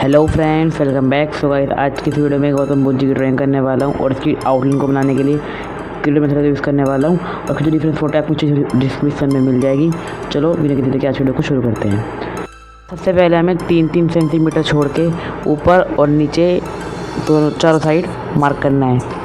Hello friends, welcome back. So guys, आज की इस वीडियो में गौतम बुद्ध जी की ड्राइंग करने वाला हूँ और इसकी आउटलाइन को बनाने के लिए क्रिएटिव मेथड यूज़ करने वाला हूँ। और कुछ डिफरेंट फोटो आपको डिस्क्रिप्शन में मिल जाएगी। चलो बिना किसी देर के आज वीडियो को शुरू करते हैं। सबसे पहले हमें 3-3 सेंटीमीटर छोड़ के ऊपर और नीचे दोनों चारों साइड मार्क करना है।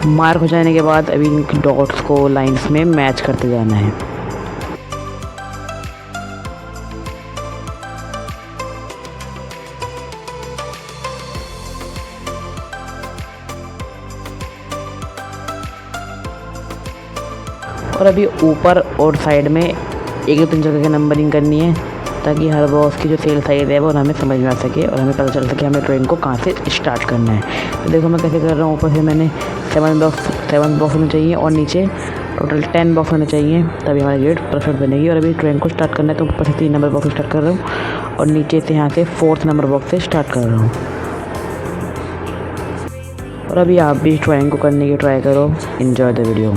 मार्क हो जाने के बाद अभी इन डॉट्स को लाइंस में मैच करते जाना है। और अभी ऊपर और साइड में 1-2-3 जगह की नंबरिंग करनी है ताकि हर बॉक्स की जो सेल साइज है वो हमें समझ में आ सके और हमें पता चल सके हमें ड्राइंग को कहाँ से स्टार्ट करना है। तो देखो मैं कैसे कर रहा हूँ। ऊपर से मैंने 7 बॉक्स होने चाहिए और नीचे टोटल 10 बॉक्स होने चाहिए, तभी हमारी गेट परफेक्ट बनेगी। और अभी ड्राइंग को स्टार्ट करना है तो ऊपर से 3 नंबर बॉक्स से स्टार्ट कर रहा हूँ और नीचे से यहाँ से 4th नंबर बॉक्स से स्टार्ट कर रहा हूँ। और अभी आप भी ड्राइंग को करने की ट्राई करो। Enjoy the video.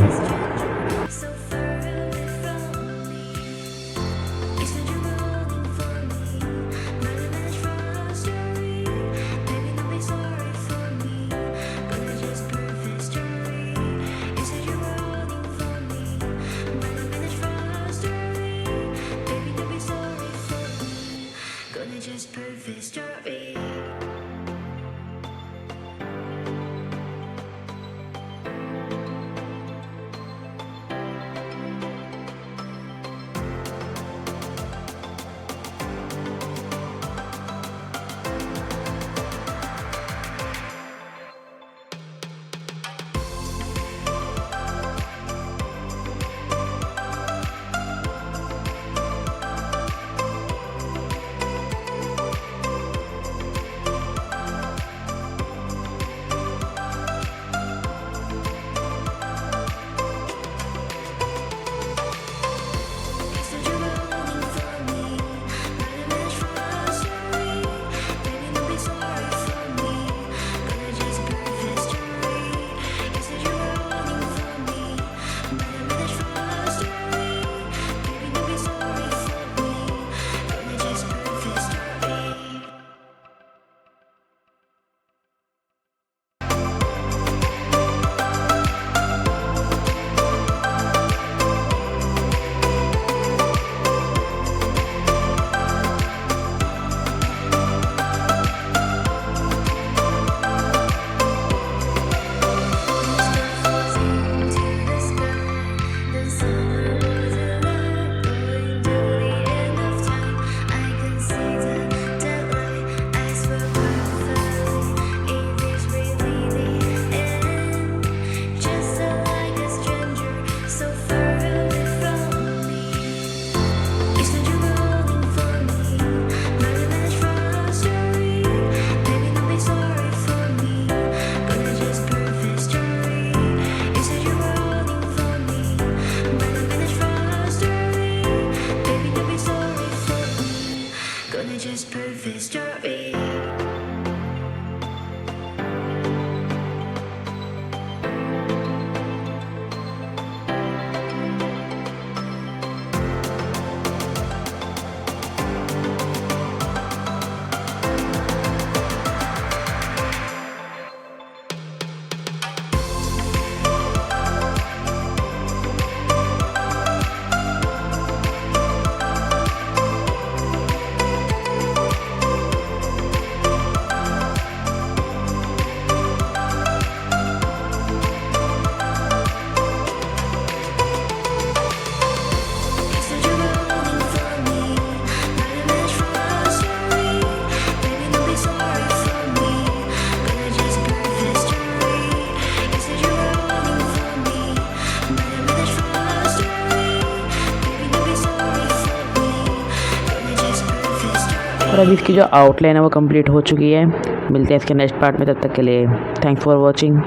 Just perfect story. Just perfect story. और अभी इसकी जो आउटलाइन है वो कंप्लीट हो चुकी है। मिलते हैं इसके नेक्स्ट पार्ट में, तब तक के लिए थैंक्स फॉर वॉचिंग।